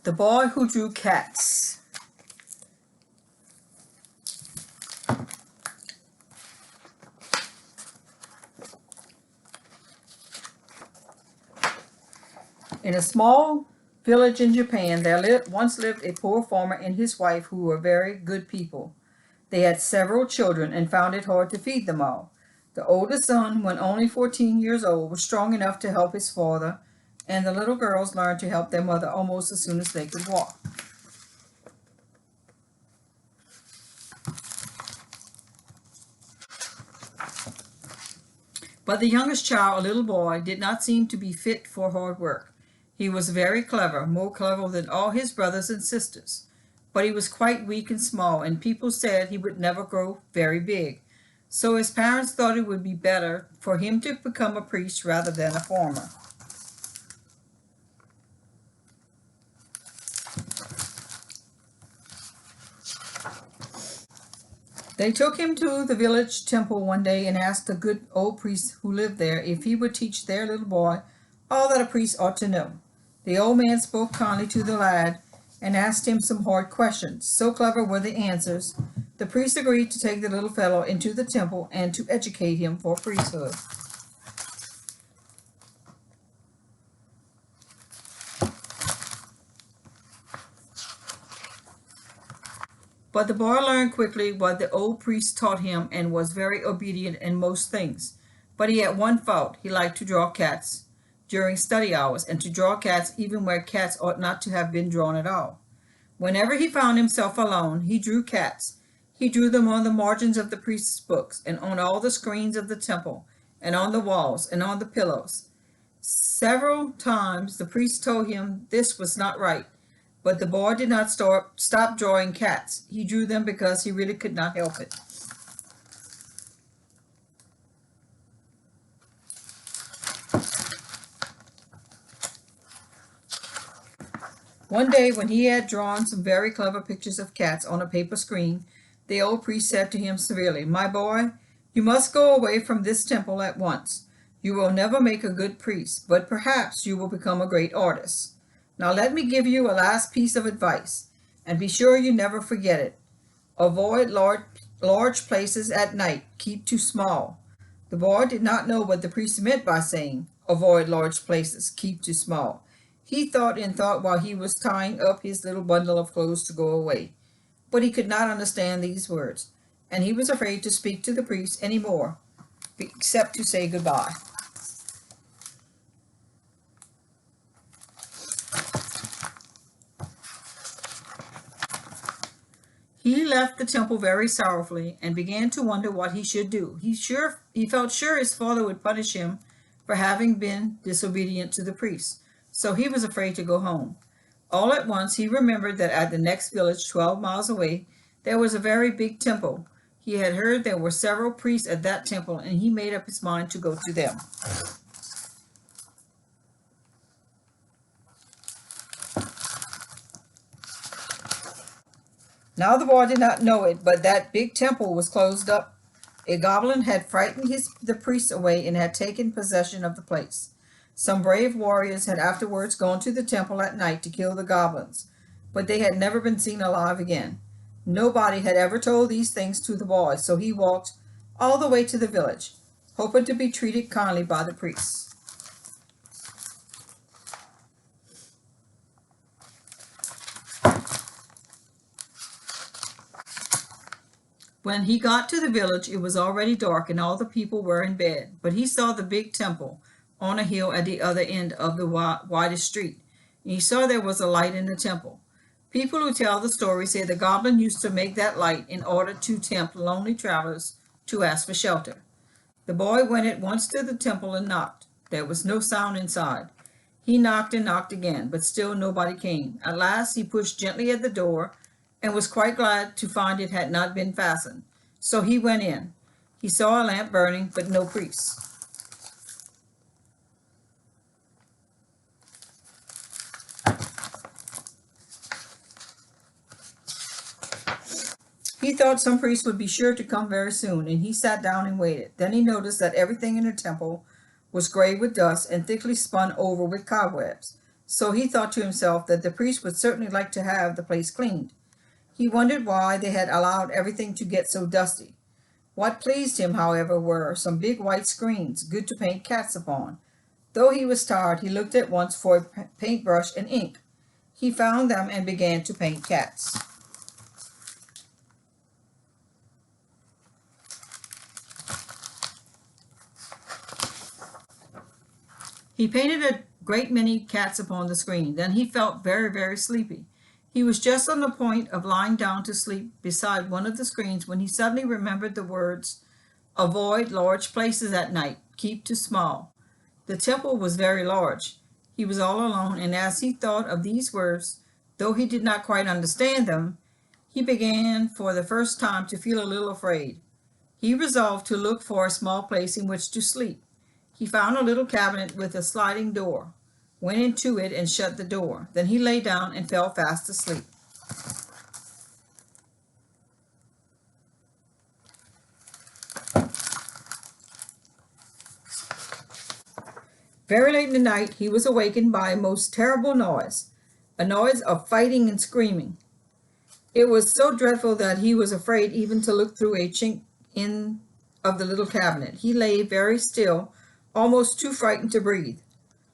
The Boy Who Drew Cats. In a small village in Japan, there once lived a poor farmer and his wife who were very good people. They had several children and found it hard to feed them all. The oldest son, when only 14 years old, was strong enough to help his father, and the little girls learned to help their mother almost as soon as they could walk. But the youngest child, a little boy, did not seem to be fit for hard work. He was very clever, more clever than all his brothers and sisters. But he was quite weak and small, and people said he would never grow very big. So his parents thought it would be better for him to become a priest rather than a farmer. They took him to the village temple one day and asked the good old priest who lived there if he would teach their little boy all that a priest ought to know. The old man spoke kindly to the lad and asked him some hard questions. So clever were the answers, the priest agreed to take the little fellow into the temple and to educate him for priesthood. But the boy learned quickly what the old priest taught him and was very obedient in most things. But he had one fault. He liked to draw cats during study hours, and to draw cats even where cats ought not to have been drawn at all. Whenever he found himself alone, he drew cats. He drew them on the margins of the priest's books, and on all the screens of the temple, and on the walls, and on the pillows. Several times the priest told him this was not right, but the boy did not stop drawing cats. He drew them because he really could not help it. One day, when he had drawn some very clever pictures of cats on a paper screen, the old priest said to him severely, "My boy, you must go away from this temple at once. You will never make a good priest, but perhaps you will become a great artist. Now let me give you a last piece of advice, and be sure you never forget it. Avoid large places at night. Keep to small." The boy did not know what the priest meant by saying, "Avoid large places, keep to small." He thought and thought while he was tying up his little bundle of clothes to go away. But he could not understand these words, and he was afraid to speak to the priest any more, except to say goodbye. He left the temple very sorrowfully and began to wonder what he should do. He felt sure his father would punish him for having been disobedient to the priest, so he was afraid to go home. All at once he remembered that at the next village, 12 miles away, there was a very big temple. He had heard there were several priests at that temple, and he made up his mind to go to them. Now the boy did not know it, but that big temple was closed up. A goblin had frightened the priests away and had taken possession of the place. Some brave warriors had afterwards gone to the temple at night to kill the goblins, but they had never been seen alive again. Nobody had ever told these things to the boy, so he walked all the way to the village, hoping to be treated kindly by the priests. When he got to the village, it was already dark and all the people were in bed, but he saw the big temple on a hill at the other end of the widest street, and he saw there was a light in the temple. People who tell the story say the goblin used to make that light in order to tempt lonely travelers to ask for shelter. The boy went at once to the temple and knocked. There was no sound inside. He knocked and knocked again, but still nobody came. At last he pushed gently at the door and was quite glad to find it had not been fastened. So he went in. He saw a lamp burning, but no priest. He thought some priest would be sure to come very soon, and he sat down and waited. Then he noticed that everything in the temple was gray with dust and thickly spun over with cobwebs. so he thought to himself that the priest would certainly like to have the place cleaned. He wondered why they had allowed everything to get so dusty. What pleased him, however, were some big white screens, good to paint cats upon. Though he was tired, he looked at once for a paintbrush and ink. He found them and began to paint cats. He painted a great many cats upon the screen. Then he felt very, very sleepy. He was just on the point of lying down to sleep beside one of the screens when he suddenly remembered the words, "Avoid large places at night, keep to small." The temple was very large. He was all alone, and as he thought of these words, though he did not quite understand them, he began for the first time to feel a little afraid. He resolved to look for a small place in which to sleep. He found a little cabinet with a sliding door, went into it and shut the door. Then he lay down and fell fast asleep. Very late in the night he was awakened by a most terrible noise, a noise of fighting and screaming. It was so dreadful that he was afraid even to look through a chink in of the little cabinet. He lay very still, almost too frightened to breathe.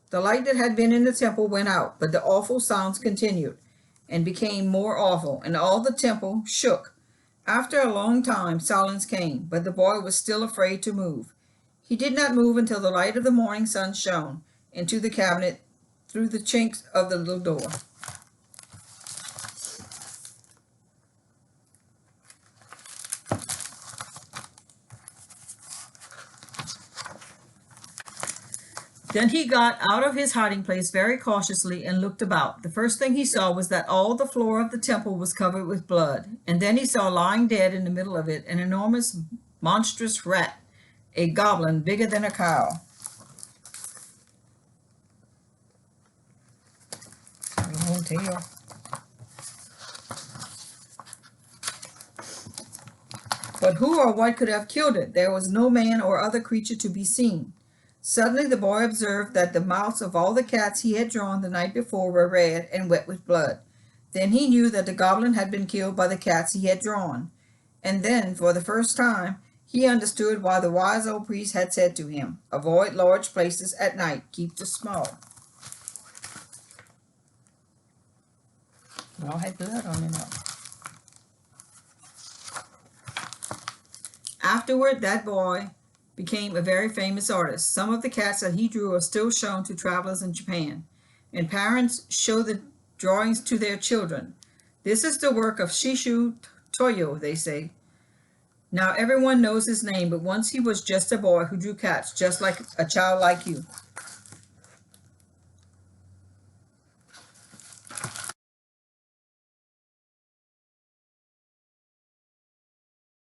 The light that had been in the temple went out, but the awful sounds continued and became more awful, and all the temple shook. After a long time silence came, but the boy was still afraid to move. He did not move until the light of the morning sun shone into the cabinet through the chinks of the little door. Then he got out of his hiding place very cautiously and looked about. The first thing he saw was that all the floor of the temple was covered with blood, and then he saw lying dead in the middle of it an enormous, monstrous rat, a goblin bigger than a cow. Long tail. But who or what could have killed it? There was no man or other creature to be seen. Suddenly the boy observed that the mouths of all the cats he had drawn the night before were red and wet with blood. Then he knew that the goblin had been killed by the cats he had drawn. And then, for the first time, he understood why the wise old priest had said to him, "Avoid large places at night, keep the small." It all had blood on it. Afterward, that boy became a very famous artist. Some of the cats that he drew are still shown to travelers in Japan, and parents show the drawings to their children. This is the work of Shishu Toyo, they say. Now everyone knows his name, but once he was just a boy who drew cats, just like a child like you.